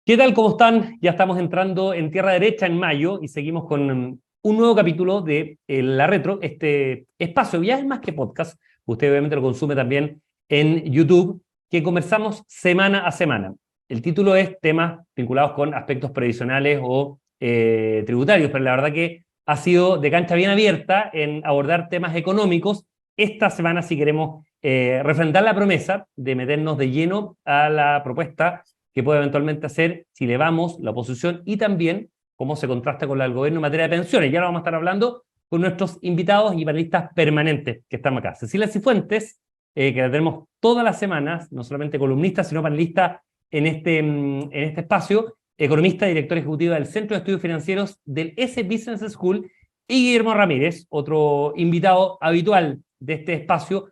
¿Qué tal? ¿Cómo están? Ya estamos entrando en tierra derecha en mayo y seguimos con un nuevo capítulo de La Retro, este espacio, ya es más que podcast, usted obviamente lo consume también en YouTube, que conversamos semana a semana. El título es temas vinculados con aspectos previsionales o tributarios, pero la verdad que ha sido de cancha bien abierta en abordar temas económicos. Esta semana sí queremos refrendar la promesa de meternos de lleno a la propuesta que puede eventualmente hacer si le vamos la oposición y también cómo se contrasta con la del gobierno en materia de pensiones. Ya lo vamos a estar hablando con nuestros invitados y panelistas permanentes que estamos acá. Cecilia Cifuentes, que la tenemos todas las semanas, no solamente columnista, sino panelista en este espacio, economista, director ejecutivo del Centro de Estudios Financieros del S Business School, y Guillermo Ramírez, otro invitado habitual de este espacio,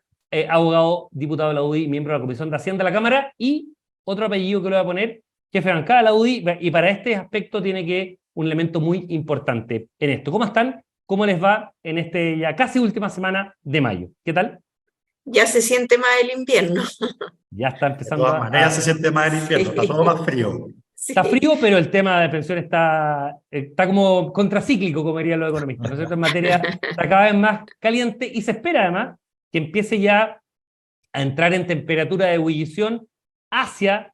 abogado, diputado de la UDI, miembro de la Comisión de Hacienda de la Cámara, y otro apellido que le voy a poner, jefe de bancada de la UDI, y para este aspecto tiene que un elemento muy importante en esto. ¿Cómo están? ¿Cómo les va en este ya casi última semana de mayo? ¿Qué tal? Ya se siente más el invierno. Ya está De empezando todas maneras se siente más el invierno, está todo Sí, más frío. Está sí. frío, pero el tema de pensión está como contracíclico, como dirían los economistas, ¿no es cierto? En materia está cada vez más caliente y se espera además que empiece ya a entrar en temperatura de ebullición hacia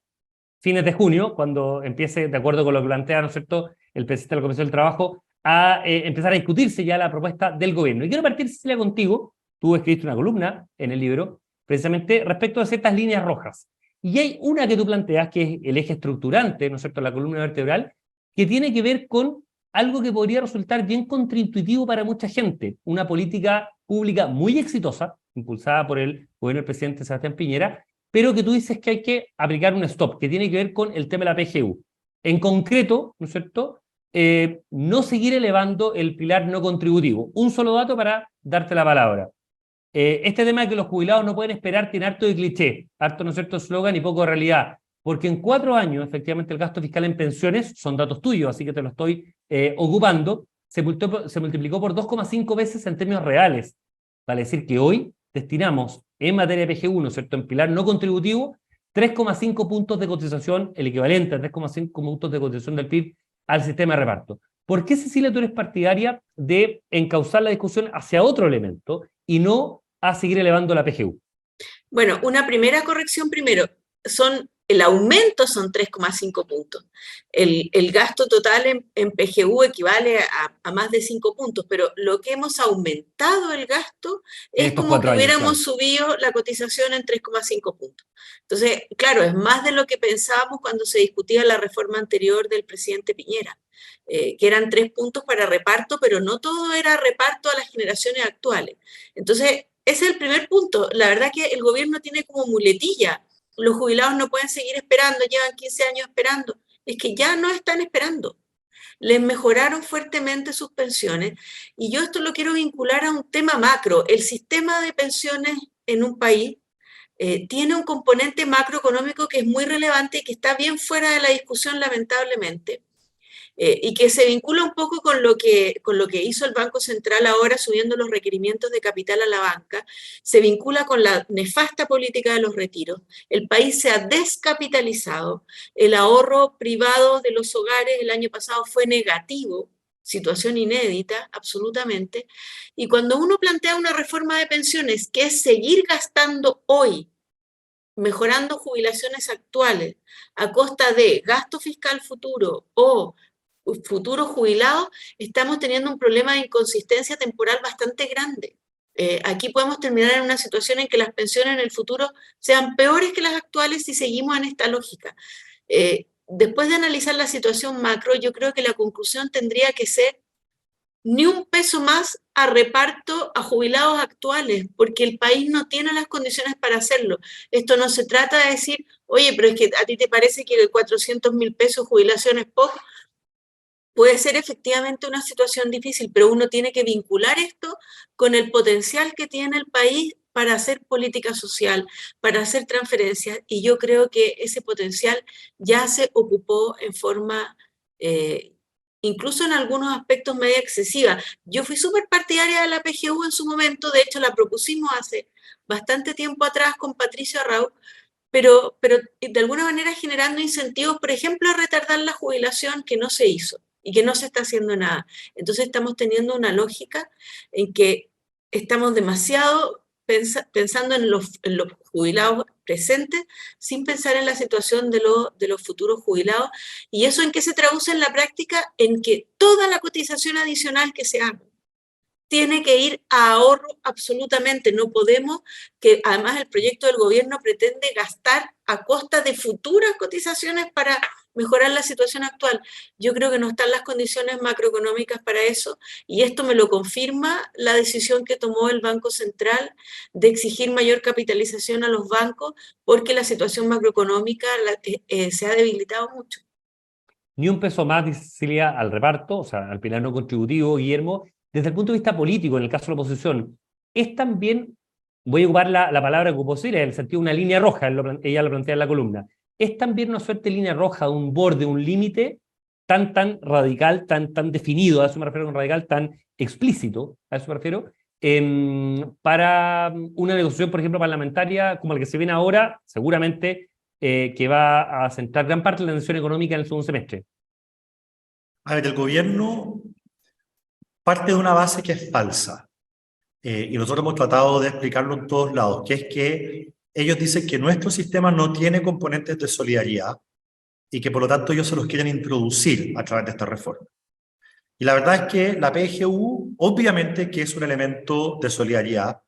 fines de junio, cuando empiece, de acuerdo con lo que plantea, ¿no es cierto?, el presidente de la Comisión del Trabajo, a empezar a discutirse ya la propuesta del gobierno. Y quiero partir, Cecilia, contigo. Tú escribiste una columna en el libro, precisamente respecto a ciertas líneas rojas. Y hay una que tú planteas, que es el eje estructurante, ¿no es cierto?, la columna vertebral, que tiene que ver con algo que podría resultar bien contraintuitivo para mucha gente, una política pública muy exitosa, impulsada por el gobierno del presidente Sebastián Piñera, pero que tú dices que hay que aplicar un stop, que tiene que ver con el tema de la PGU. En concreto, ¿no es cierto?, no seguir elevando el pilar no contributivo. Un solo dato para darte la palabra. Este tema de que los jubilados no pueden esperar tiene harto de cliché, harto, ¿no es cierto?, eslogan y poco de realidad, porque en 4 años, efectivamente, el gasto fiscal en pensiones, son datos tuyos, así que te lo estoy ocupando, se multiplicó por 2,5 veces en términos reales. Vale decir que hoy destinamos en materia de PGU, ¿no es cierto?, en pilar no contributivo, 3,5 puntos de cotización, el equivalente a 3,5 puntos de cotización del PIB al sistema de reparto. ¿Por qué, Cecilia, tú eres partidaria de encauzar la discusión hacia otro elemento y no a seguir elevando la PGU? Bueno, una primera corrección primero. El aumento son 3,5 puntos. El gasto total en PGU equivale a más de 5 puntos, pero lo que hemos aumentado el gasto En es estos como que 4 años, claro. hubiéramos subido la cotización en 3,5 puntos. Entonces, claro, es más de lo que pensábamos cuando se discutía la reforma anterior del presidente Piñera, que eran 3 puntos para reparto, pero no todo era reparto a las generaciones actuales. Entonces, ese es el primer punto. La verdad que el gobierno tiene como muletilla. Los jubilados no pueden seguir esperando, llevan 15 años esperando. Es que ya no están esperando. Les mejoraron fuertemente sus pensiones y yo esto lo quiero vincular a un tema macro. El sistema de pensiones en un país tiene un componente macroeconómico que es muy relevante y que está bien fuera de la discusión, lamentablemente. Y que se vincula un poco con lo que hizo el Banco Central ahora subiendo los requerimientos de capital a la banca, se vincula con la nefasta política de los retiros. El país se ha descapitalizado, el ahorro privado de los hogares el año pasado fue negativo, situación inédita, absolutamente, y cuando uno plantea una reforma de pensiones que es seguir gastando hoy, mejorando jubilaciones actuales a costa de gasto fiscal futuro o futuros jubilados, estamos teniendo un problema de inconsistencia temporal bastante grande. Aquí podemos terminar en una situación en que las pensiones en el futuro sean peores que las actuales si seguimos en esta lógica. Después de analizar la situación macro, yo creo que la conclusión tendría que ser ni un peso más a reparto a jubilados actuales, porque el país no tiene las condiciones para hacerlo. Esto no se trata de decir, oye, pero es que a ti te parece que 400.000 pesos jubilación es poco. Puede ser efectivamente una situación difícil, pero uno tiene que vincular esto con el potencial que tiene el país para hacer política social, para hacer transferencias, y yo creo que ese potencial ya se ocupó en forma, incluso en algunos aspectos, medio excesiva. Yo fui súper partidaria de la PGU en su momento, de hecho la propusimos hace bastante tiempo atrás con Patricio Arrau, pero de alguna manera generando incentivos, por ejemplo, a retardar la jubilación que no se hizo y que no se está haciendo nada. Entonces estamos teniendo una lógica en que estamos demasiado pensando en los jubilados presentes sin pensar en la situación de los futuros jubilados. ¿Y eso en qué se traduce en la práctica? En que toda la cotización adicional que se haga tiene que ir a ahorro absolutamente. No podemos, que además el proyecto del gobierno pretende gastar a costa de futuras cotizaciones para mejorar la situación actual. Yo creo que no están las condiciones macroeconómicas para eso, y esto me lo confirma la decisión que tomó el Banco Central de exigir mayor capitalización a los bancos, porque la situación macroeconómica se ha debilitado mucho. Ni un peso más, dice Cecilia, al reparto, o sea, al pilar no contributivo, Guillermo. Desde el punto de vista político, en el caso de la oposición, es también, voy a ocupar la palabra que ocupó Cecilia, en el sentido de una línea roja, ella lo plantea en la columna, es también una suerte de línea roja, un borde, un límite tan radical, tan definido, a eso me refiero con radical, tan explícito, a eso me refiero, para una negociación, por ejemplo, parlamentaria como la que se viene ahora, seguramente que va a centrar gran parte de la tensión económica en el segundo semestre. A ver, el gobierno parte de una base que es falsa, y nosotros hemos tratado de explicarlo en todos lados, que es que ellos dicen que nuestro sistema no tiene componentes de solidaridad y que por lo tanto ellos se los quieren introducir a través de esta reforma. Y la verdad es que la PGU, obviamente que es un elemento de solidaridad,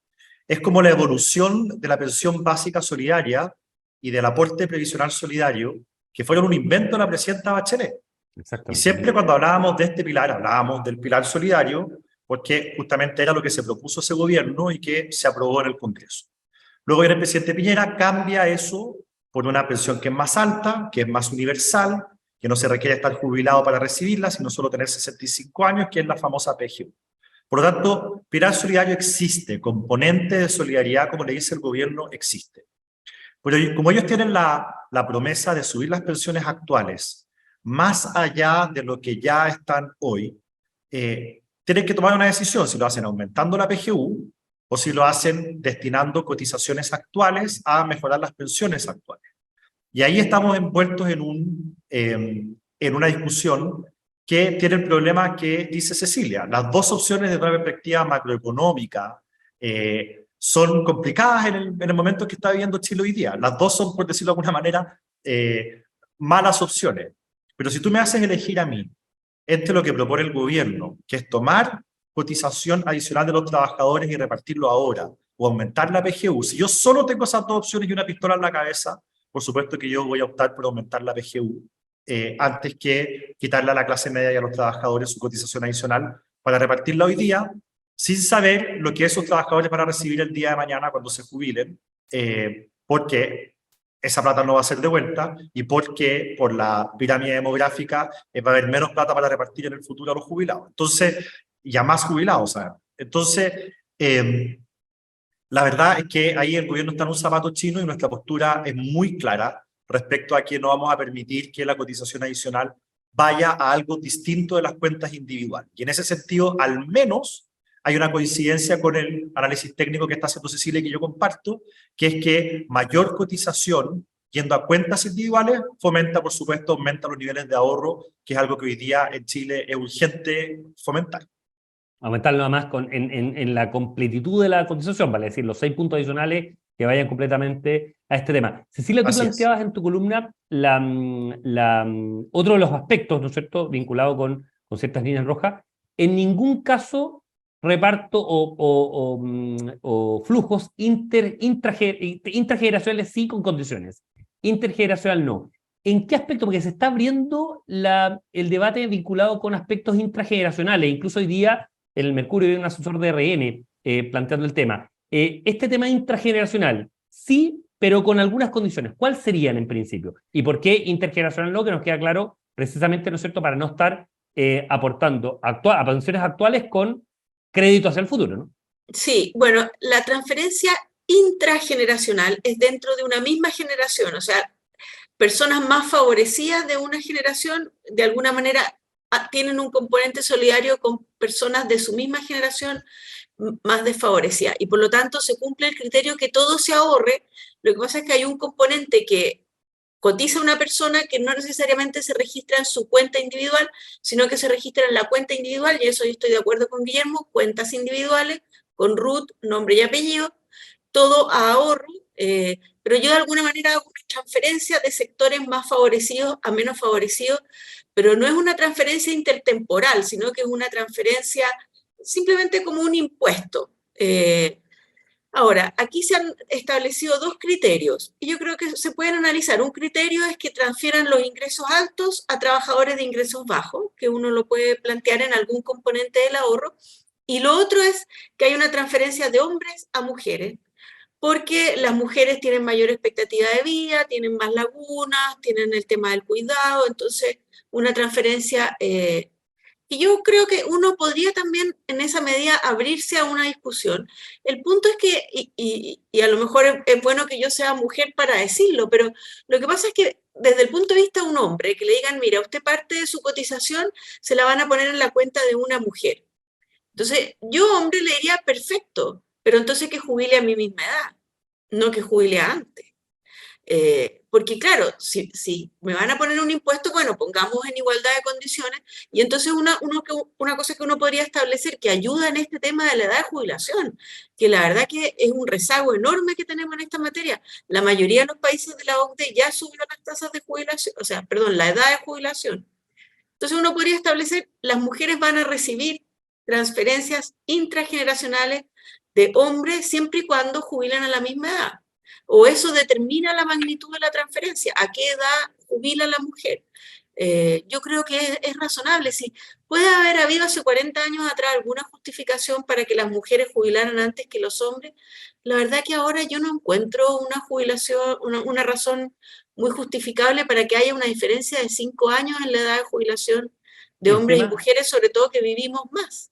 es como la evolución de la pensión básica solidaria y del aporte previsional solidario, que fueron un invento de la presidenta Bachelet. Y siempre cuando hablábamos de este pilar, hablábamos del pilar solidario, porque justamente era lo que se propuso ese gobierno y que se aprobó en el Congreso. Luego viene el presidente Piñera, cambia eso por una pensión que es más alta, que es más universal, que no se requiere estar jubilado para recibirla, sino solo tener 65 años, que es la famosa PGU. Por lo tanto, pilar solidario existe, componente de solidaridad, como le dice el gobierno, existe. Pero como ellos tienen la promesa de subir las pensiones actuales más allá de lo que ya están hoy, tienen que tomar una decisión, si lo hacen aumentando la PGU o si lo hacen destinando cotizaciones actuales a mejorar las pensiones actuales. Y ahí estamos envueltos en una discusión que tiene el problema que dice Cecilia. Las dos opciones desde una perspectiva macroeconómica son complicadas en el momento que está viviendo Chile hoy día. Las dos son, por decirlo de alguna manera, malas opciones. Pero si tú me haces elegir a mí entre lo que propone el gobierno, que es tomar cotización adicional de los trabajadores y repartirlo ahora, o aumentar la PGU, si yo solo tengo esas dos opciones y una pistola en la cabeza, por supuesto que yo voy a optar por aumentar la PGU antes que quitarle a la clase media y a los trabajadores su cotización adicional para repartirla hoy día, sin saber lo que esos trabajadores van a recibir el día de mañana cuando se jubilen, porque esa plata no va a ser devuelta y porque por la pirámide demográfica va a haber menos plata para repartir en el futuro a los jubilados. Entonces, y a más jubilados, ¿sabes? Entonces, la verdad es que ahí el gobierno está en un zapato chino y nuestra postura es muy clara respecto a que no vamos a permitir que la cotización adicional vaya a algo distinto de las cuentas individuales. Y en ese sentido, al menos, hay una coincidencia con el análisis técnico que está haciendo Cecilia y que yo comparto, que es que mayor cotización yendo a cuentas individuales fomenta, por supuesto, aumenta los niveles de ahorro, que es algo que hoy día en Chile es urgente fomentar. Aumentarlo además en la completitud de la cotización, vale decir, los 6 puntos adicionales que vayan completamente a este tema. Cecilia, tú planteabas en tu columna otro de los aspectos, ¿no es cierto?, vinculado con ciertas líneas rojas. En ningún caso reparto o flujos intrageneracionales sí con condiciones, intergeneracional no. ¿En qué aspecto? Porque se está abriendo el debate vinculado con aspectos intrageneracionales, incluso hoy día en el Mercurio hay un asesor de RN planteando el tema. Este tema intrageneracional, sí, pero con algunas condiciones. ¿Cuáles serían en principio? ¿Y por qué intergeneracional no? Que nos queda claro, precisamente, ¿no es cierto?, para no estar aportando a pensiones actuales con crédito hacia el futuro, ¿no? Sí, bueno, la transferencia intrageneracional es dentro de una misma generación, o sea, personas más favorecidas de una generación, de alguna manera, tienen un componente solidario con personas de su misma generación más desfavorecidas. Y por lo tanto se cumple el criterio que todo se ahorre Lo que pasa es que hay un componente que cotiza una persona que no necesariamente se registra en su cuenta individual, sino que se registra en la cuenta individual, y eso yo estoy de acuerdo con Guillermo, cuentas individuales, con root, nombre y apellido, todo a ahorro, pero yo de alguna manera hago una transferencia de sectores más favorecidos a menos favorecidos, pero no es una transferencia intertemporal, sino que es una transferencia simplemente como un impuesto. Ahora, aquí se han establecido dos criterios y yo creo que se pueden analizar. Un criterio es que transfieran los ingresos altos a trabajadores de ingresos bajos, que uno lo puede plantear en algún componente del ahorro, y lo otro es que hay una transferencia de hombres a mujeres, porque las mujeres tienen mayor expectativa de vida, tienen más lagunas, tienen el tema del cuidado, entonces una transferencia... y yo creo que uno podría también en esa medida abrirse a una discusión. El punto es que, y a lo mejor es bueno que yo sea mujer para decirlo, pero lo que pasa es que desde el punto de vista de un hombre, que le digan, mira, usted parte de su cotización se la van a poner en la cuenta de una mujer. Entonces, yo hombre le diría, perfecto, pero entonces que jubile a mi misma edad, no que jubile antes. Porque claro, si me van a poner un impuesto, bueno, pongamos en igualdad de condiciones, y entonces una cosa que uno podría establecer que ayuda en este tema de la edad de jubilación, que la verdad que es un rezago enorme que tenemos en esta materia. La mayoría de los países de la OCDE ya subieron las tasas de jubilación, o sea, perdón, la edad de jubilación. Entonces uno podría establecer, las mujeres van a recibir transferencias intrageneracionales de hombres siempre y cuando jubilen a la misma edad. O eso determina la magnitud de la transferencia, a qué edad jubila la mujer. Yo creo que es razonable. Si puede haber habido hace 40 años atrás alguna justificación para que las mujeres jubilaran antes que los hombres, la verdad que ahora yo no encuentro una jubilación, una razón muy justificable para que haya una diferencia de 5 años en la edad de jubilación de hombres y mujeres, sobre todo que vivimos más.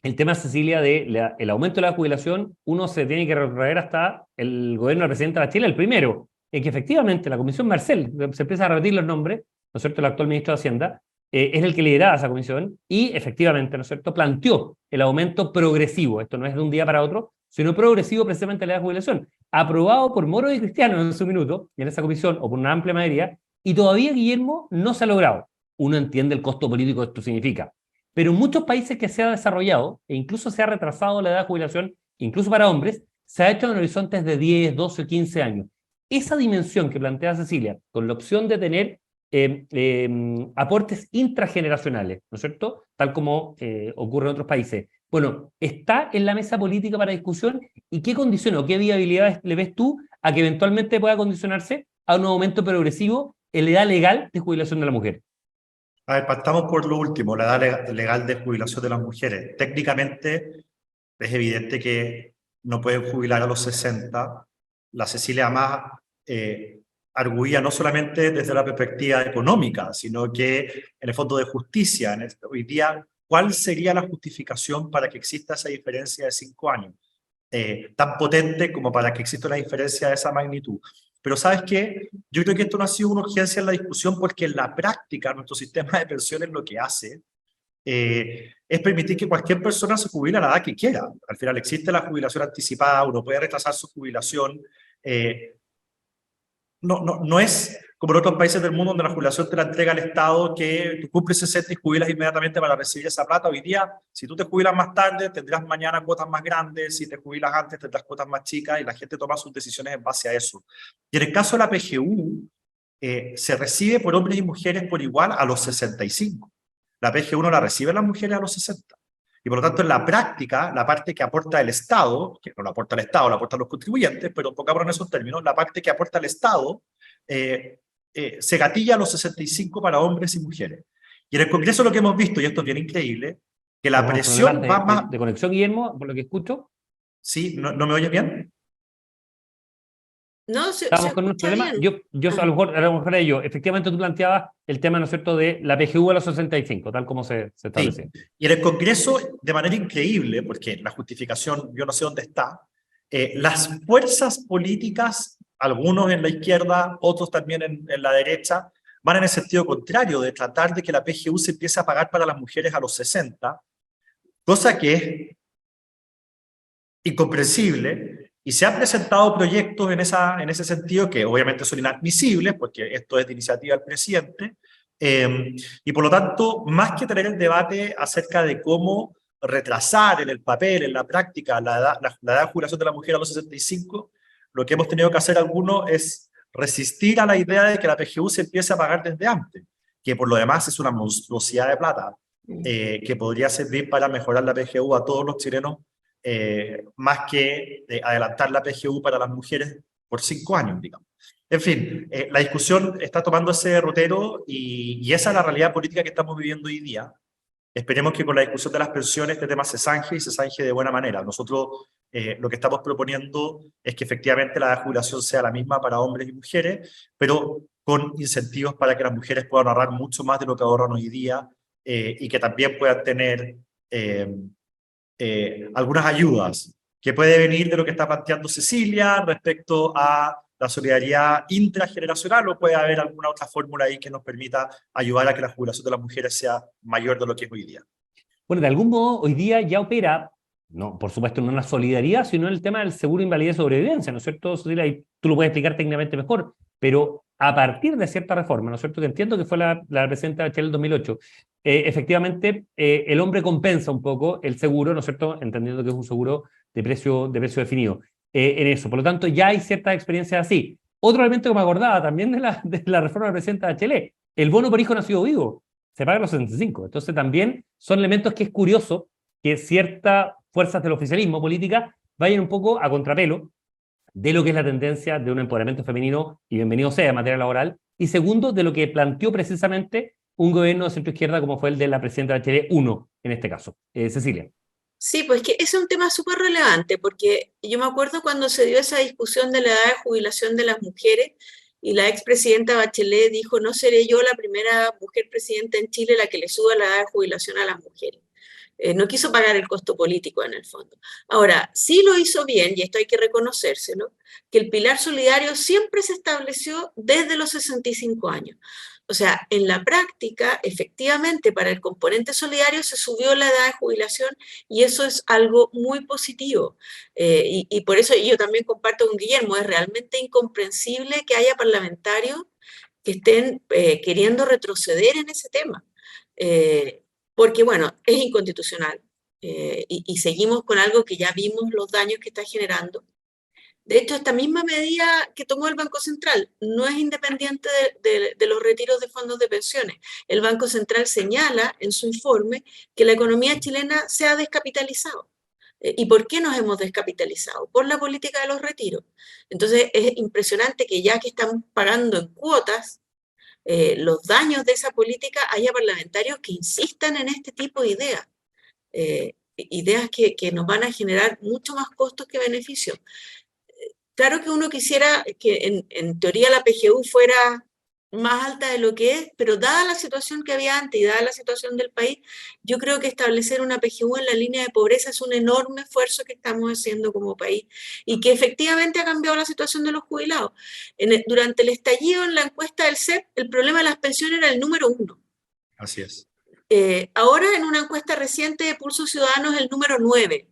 El tema, Cecilia, el aumento de la jubilación, uno se tiene que retrotraer hasta el gobierno del presidente Bachelet, el primero, en que efectivamente la Comisión Marcel, se empieza a repetir los nombres, ¿no es cierto?, el actual ministro de Hacienda, es el que lideraba esa comisión y efectivamente, ¿no es cierto?, planteó el aumento progresivo, esto no es de un día para otro, sino progresivo precisamente la edad de jubilación, aprobado por Moro y Cristiano en su minuto, en esa comisión, o por una amplia mayoría, y todavía, Guillermo, no se ha logrado. Uno entiende el costo político que esto significa. Pero en muchos países que se ha desarrollado, e incluso se ha retrasado la edad de jubilación, incluso para hombres, se ha hecho en horizontes de 10, 12, 15 años. Esa dimensión que plantea Cecilia, con la opción de tener aportes intrageneracionales, ¿no es cierto?, tal como ocurre en otros países. Bueno, ¿está en la mesa política para discusión? ¿Y qué condiciones o qué viabilidades le ves tú a que eventualmente pueda condicionarse a un aumento progresivo en la edad legal de jubilación de la mujer? A ver, partamos por lo último, la edad legal de jubilación de las mujeres. Técnicamente es evidente que no pueden jubilar a los 60. La Cecilia más arguía no solamente desde la perspectiva económica, sino que en el fondo de justicia. Hoy día, ¿cuál sería la justificación para que exista esa diferencia de 5 años? Tan potente como para que exista una diferencia de esa magnitud. Pero ¿sabes qué? Yo creo que esto no ha sido una urgencia en la discusión porque en la práctica nuestro sistema de pensiones lo que hace es permitir que cualquier persona se jubile a la edad que quiera. Al final existe la jubilación anticipada, uno puede retrasar su jubilación. No es como en otros países del mundo donde la jubilación te la entrega el Estado, que tú cumples 60 y jubilas inmediatamente para recibir esa plata. Hoy día, si tú te jubilas más tarde, tendrás mañana cuotas más grandes, si te jubilas antes, tendrás cuotas más chicas y la gente toma sus decisiones en base a eso. Y en el caso de la PGU, se recibe por hombres y mujeres por igual a los 65. La PGU no la reciben las mujeres a los 60. Y por lo tanto, en la práctica, la parte que aporta el Estado, que no la aporta el Estado, la aportan los contribuyentes, pero pongamos en esos términos, la parte que aporta el Estado se gatilla a los 65 para hombres y mujeres. Y en el Congreso lo que hemos visto, y esto es bien increíble, que la presión va más... ¿De conexión, Guillermo, por lo que escucho? ¿Sí? ¿No me oyes bien? No, Estamos con un problema. Yo a lo mejor ello. Efectivamente, tú planteabas el tema, ¿no es cierto?, de la PGU a los 65, tal como se establece. Sí. Y en el Congreso, de manera increíble, porque la justificación yo no sé dónde está, las fuerzas políticas, algunos en la izquierda, otros también en la derecha, van en el sentido contrario, de tratar de que la PGU se empiece a pagar para las mujeres a los 60, cosa que es incomprensible, Y se han presentado proyectos en ese sentido que obviamente son inadmisibles, porque esto es de iniciativa del presidente, y por lo tanto, más que tener el debate acerca de cómo retrasar en el papel, en la práctica, la edad de jubilación de la mujer a los 65, lo que hemos tenido que hacer algunos es resistir a la idea de que la PGU se empiece a pagar desde antes, que por lo demás es una monstruosidad de plata, que podría servir para mejorar la PGU a todos los chilenos, más que adelantar la PGU para las mujeres por 5 años, digamos. En fin, la discusión está tomando ese derrotero y esa es la realidad política que estamos viviendo hoy día. Esperemos que con la discusión de las pensiones este tema se zanje y se zanje de buena manera. Nosotros lo que estamos proponiendo es que efectivamente la edad de jubilación sea la misma para hombres y mujeres, pero con incentivos para que las mujeres puedan ahorrar mucho más de lo que ahorran hoy día, y que también puedan tener algunas ayudas, que puede venir de lo que está planteando Cecilia respecto a la solidaridad intrageneracional, o puede haber alguna otra fórmula ahí que nos permita ayudar a que la jubilación de las mujeres sea mayor de lo que es hoy día. Bueno, de algún modo hoy día ya opera, no, por supuesto no en la solidaridad, sino en el tema del seguro de invalidez y sobrevivencia, ¿no es cierto, Cecilia? Y tú lo puedes explicar técnicamente mejor, pero a partir de cierta reforma, ¿no es cierto?, que entiendo que fue la presidenta Bachelet en 2008, efectivamente el hombre compensa un poco el seguro, ¿no es cierto?, entendiendo que es un seguro de precio definido. En eso. Por lo tanto, ya hay ciertas experiencias así. Otro elemento que me acordaba también de la reforma de la presidenta Bachelet, el bono por hijo nacido vivo, se paga a los 65. Entonces también son elementos que es curioso que ciertas fuerzas del oficialismo política vayan un poco a contrapelo de lo que es la tendencia de un empoderamiento femenino, y bienvenido sea en materia laboral, y segundo, de lo que planteó precisamente un gobierno de centro-izquierda como fue el de la presidenta Bachelet 1, en este caso. Cecilia. Sí, pues que ese es un tema súper relevante, porque yo me acuerdo cuando se dio esa discusión de la edad de jubilación de las mujeres y la expresidenta Bachelet dijo, no seré yo la primera mujer presidenta en Chile la que le suba la edad de jubilación a las mujeres. No quiso pagar el costo político en el fondo. Ahora, sí lo hizo bien, y esto hay que reconocérselo, que el pilar solidario siempre se estableció desde los 65 años. O sea, en la práctica, efectivamente, para el componente solidario se subió la edad de jubilación y eso es algo muy positivo. Y por eso yo también comparto con Guillermo, es realmente incomprensible que haya parlamentarios que estén queriendo retroceder en ese tema. Porque, bueno, es inconstitucional y seguimos con algo que ya vimos los daños que está generando. De hecho, esta misma medida que tomó el Banco Central no es independiente de los retiros de fondos de pensiones. El Banco Central señala en su informe que la economía chilena se ha descapitalizado. ¿Y por qué nos hemos descapitalizado? Por la política de los retiros. Entonces, es impresionante que ya que están pagando en cuotas los daños de esa política, haya parlamentarios que insistan en este tipo de ideas. Ideas que nos van a generar mucho más costos que beneficios. Claro que uno quisiera que en teoría la PGU fuera más alta de lo que es, pero dada la situación que había antes y dada la situación del país, yo creo que establecer una PGU en la línea de pobreza es un enorme esfuerzo que estamos haciendo como país y que efectivamente ha cambiado la situación de los jubilados. Durante el estallido en la encuesta del CEP, el problema de las pensiones era el número 1. Así es. Ahora en una encuesta reciente de Pulso Ciudadano es el número 9.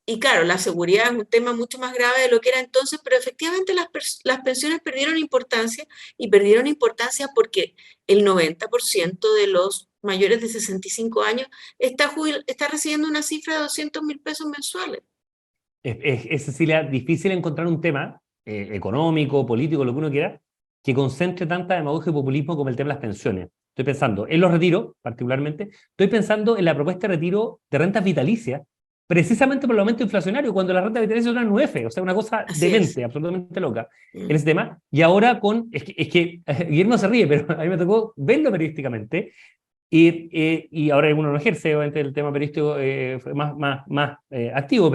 Y claro, la seguridad es un tema mucho más grave de lo que era entonces, pero efectivamente las pensiones perdieron importancia, y perdieron importancia porque el 90% de los mayores de 65 años está recibiendo una cifra de 200.000 pesos mensuales. Es, Cecilia, difícil encontrar un tema económico, político, lo que uno quiera, que concentre tanta demagogia y populismo como el tema de las pensiones. Estoy pensando en los retiros, particularmente. Estoy pensando en la propuesta de retiro de rentas vitalicias, precisamente por el aumento inflacionario, cuando la renta vitalicia es una UF, o sea, una cosa demente, absolutamente loca, en ese tema. Y ahora es que Guillermo se ríe, pero a mí me tocó verlo periodísticamente, y ahora uno no ejerce, obviamente el tema periodístico fue más activo,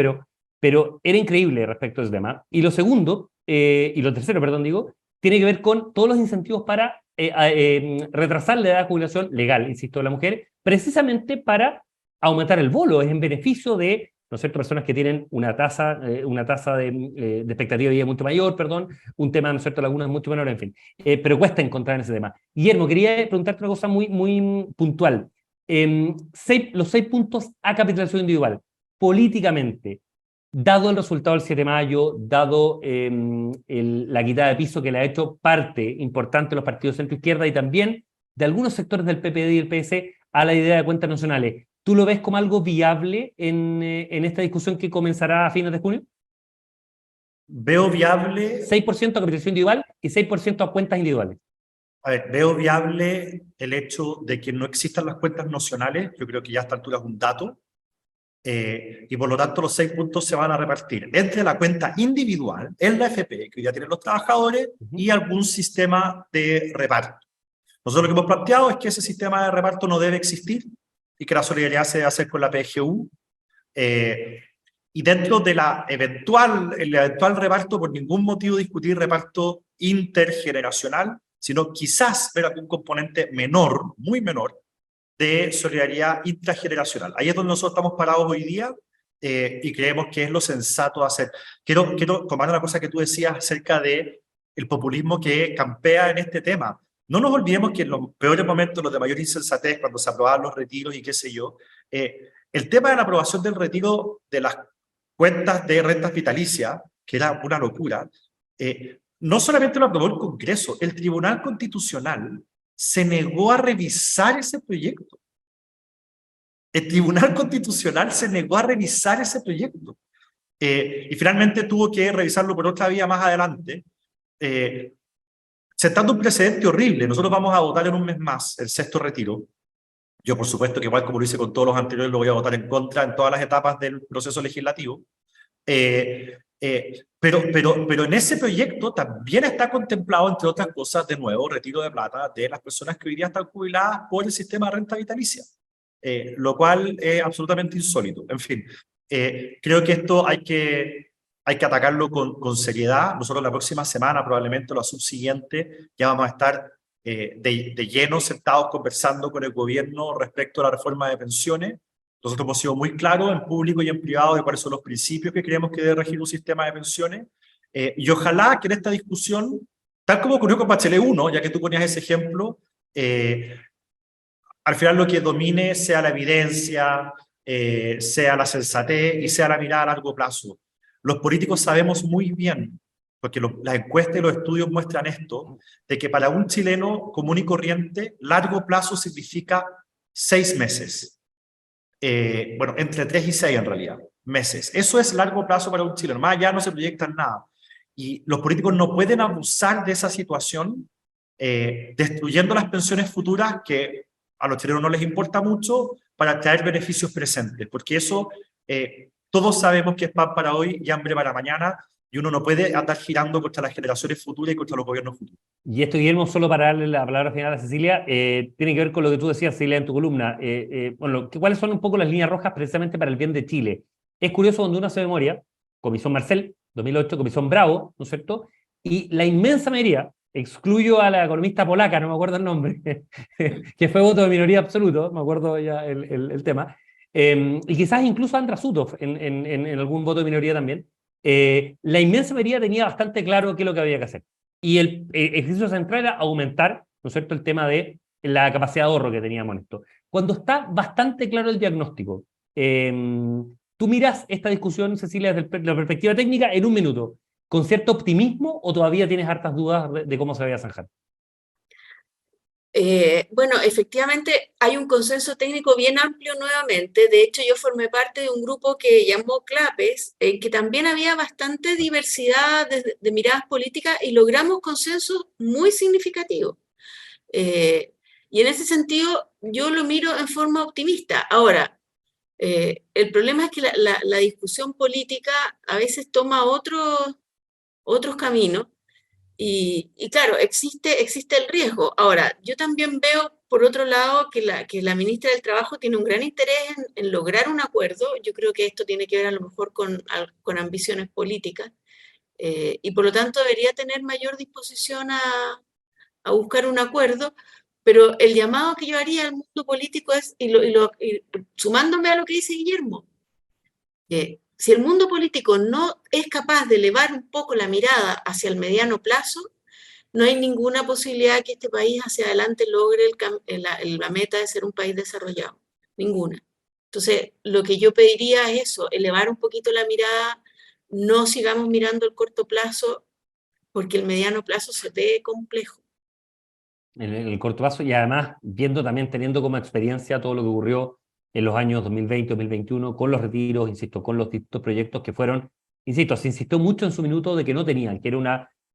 pero era increíble respecto a ese tema. Y lo segundo, y lo tercero, perdón, digo, tiene que ver con todos los incentivos para retrasar la edad de jubilación legal, insisto, de la mujer, precisamente para aumentar el bolo, es en beneficio de, ¿no es cierto?, personas que tienen una tasa de expectativa de vida mucho mayor, perdón, un tema, ¿no es cierto?, lagunas mucho menor, en fin. Pero cuesta encontrar en ese tema. Guillermo, quería preguntarte una cosa muy puntual. Los 6 puntos a capitalización individual, políticamente, dado el resultado del 7 de mayo, dado la quitada de piso que le ha hecho parte importante de los partidos centro-izquierda y también de algunos sectores del PPD y el PS a la idea de cuentas nacionales, ¿tú lo ves como algo viable en esta discusión que comenzará a fines de junio? Veo viable... 6% a capitalización individual y 6% a cuentas individuales. A ver, veo viable el hecho de que no existan las cuentas nacionales. Yo creo que ya a esta altura es un dato. Y por lo tanto los 6 puntos se van a repartir entre la cuenta individual, en la FP, que ya tienen los trabajadores, y algún sistema de reparto. Nosotros lo que hemos planteado es que ese sistema de reparto no debe existir y que la solidaridad se debe hacer con la PGU. Y dentro de el eventual reparto, por ningún motivo discutir reparto intergeneracional, sino quizás ver algún componente menor, muy menor, de solidaridad intrageneracional. Ahí es donde nosotros estamos parados hoy día y creemos que es lo sensato hacer. Quiero tomar una cosa que tú decías acerca de el populismo que campea en este tema. No nos olvidemos que en los peores momentos, los de mayor insensatez, cuando se aprobaban los retiros y qué sé yo, el tema de la aprobación del retiro de las cuentas de rentas vitalicias, que era una locura, no solamente lo aprobó el Congreso, el Tribunal Constitucional se negó a revisar ese proyecto. El Tribunal Constitucional se negó a revisar ese proyecto. Y finalmente tuvo que revisarlo por otra vía más adelante, sentando un precedente horrible. Nosotros vamos a votar en un mes más el 6º retiro. Yo, por supuesto, que igual como lo hice con todos los anteriores, lo voy a votar en contra en todas las etapas del proceso legislativo. Pero en ese proyecto también está contemplado, entre otras cosas, de nuevo, retiro de plata de las personas que hoy día están jubiladas por el sistema de renta vitalicia, lo cual es absolutamente insólito. En fin, creo que esto hay que atacarlo con seriedad. Nosotros la próxima semana, probablemente la subsiguiente, ya vamos a estar de lleno sentados conversando con el gobierno respecto a la reforma de pensiones. Nosotros hemos sido muy claros en público y en privado de cuáles son los principios que creemos que debe regir un sistema de pensiones. Y ojalá que en esta discusión, tal como ocurrió con Bachelet 1, ya que tú ponías ese ejemplo, al final lo que domine sea la evidencia, sea la sensatez y sea la mirada a largo plazo. Los políticos sabemos muy bien, porque las encuestas y los estudios muestran esto, de que para un chileno común y corriente, largo plazo significa 6 meses. Bueno, entre 3 y 6 en realidad, meses. Eso es largo plazo para un chileno, más allá no se proyecta nada. Y los políticos no pueden abusar de esa situación, destruyendo las pensiones futuras, que a los chilenos no les importa mucho, para traer beneficios presentes, porque eso todos sabemos que es pan para hoy y hambre para mañana, y uno no puede andar girando contra las generaciones futuras y contra los gobiernos futuros. Y esto, Guillermo, solo para darle la palabra final a Cecilia, tiene que ver con lo que tú decías, Cecilia, en tu columna. Bueno, ¿cuáles son un poco las líneas rojas precisamente para el bien de Chile? Es curioso cuando uno hace memoria, Comisión Marcel, 2008, Comisión Bravo, ¿no es cierto? Y la inmensa mayoría, excluyo a la economista polaca, no me acuerdo el nombre, que fue voto de minoría absoluto, me acuerdo ya el tema, y quizás incluso András Sutov en algún voto de minoría también. La inmensa mayoría tenía bastante claro qué es lo que había que hacer. Y el ejercicio central era aumentar, ¿no es cierto?, el tema de la capacidad de ahorro que teníamos en esto. Cuando está bastante claro el diagnóstico, tú miras esta discusión, Cecilia, desde la perspectiva técnica en un minuto, ¿con cierto optimismo o todavía tienes hartas dudas de cómo se vaya a zanjar? Bueno, efectivamente hay un consenso técnico bien amplio nuevamente. De hecho, yo formé parte de un grupo que llamó CLAPES, en que también había bastante diversidad de miradas políticas y logramos consensos muy significativos. Y en ese sentido, yo lo miro en forma optimista. Ahora, el problema es que la discusión política a veces toma otros caminos. Y claro, existe el riesgo. Ahora, yo también veo, por otro lado, que la ministra del Trabajo tiene un gran interés en lograr un acuerdo. Yo creo que esto tiene que ver a lo mejor con ambiciones políticas, y por lo tanto debería tener mayor disposición a buscar un acuerdo, pero el llamado que yo haría al mundo político es, y sumándome a lo que dice Guillermo, si el mundo político no es capaz de elevar un poco la mirada hacia el mediano plazo, no hay ninguna posibilidad que este país hacia adelante logre la meta de ser un país desarrollado. Ninguna. Entonces, lo que yo pediría es eso, elevar un poquito la mirada, no sigamos mirando el corto plazo, porque el mediano plazo se ve complejo. En el corto plazo, y además viendo también, teniendo como experiencia todo lo que ocurrió en los años 2020, 2021, con los retiros, insisto, con los distintos proyectos que fueron, insisto, se insistió mucho en su minuto de que no tenían, que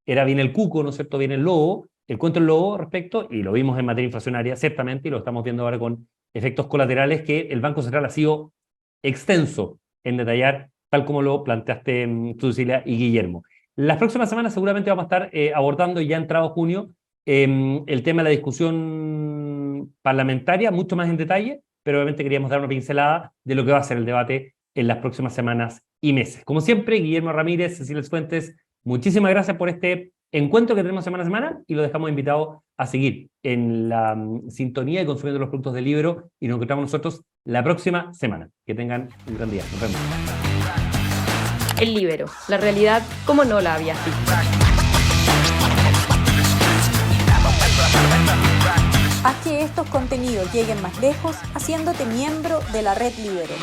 era bien el cuco, ¿no es cierto?, bien el lobo, el cuento del lobo respecto, y lo vimos en materia inflacionaria, ciertamente, y lo estamos viendo ahora con efectos colaterales, que el Banco Central ha sido extenso en detallar, tal como lo planteaste tú, Cecilia y Guillermo. Las próximas semanas seguramente vamos a estar abordando, ya entrado junio, el tema de la discusión parlamentaria, mucho más en detalle, pero obviamente queríamos dar una pincelada de lo que va a ser el debate en las próximas semanas y meses. Como siempre, Guillermo Ramírez, Cecilia Fuentes, muchísimas gracias por este encuentro que tenemos semana a semana y lo dejamos invitado a seguir en la sintonía y consumiendo los productos del Libero, y nos encontramos nosotros la próxima semana. Que tengan un gran día. Nos vemos. El Libero, la realidad como no la habías visto. Haz que estos contenidos lleguen más lejos haciéndote miembro de la Red Libero.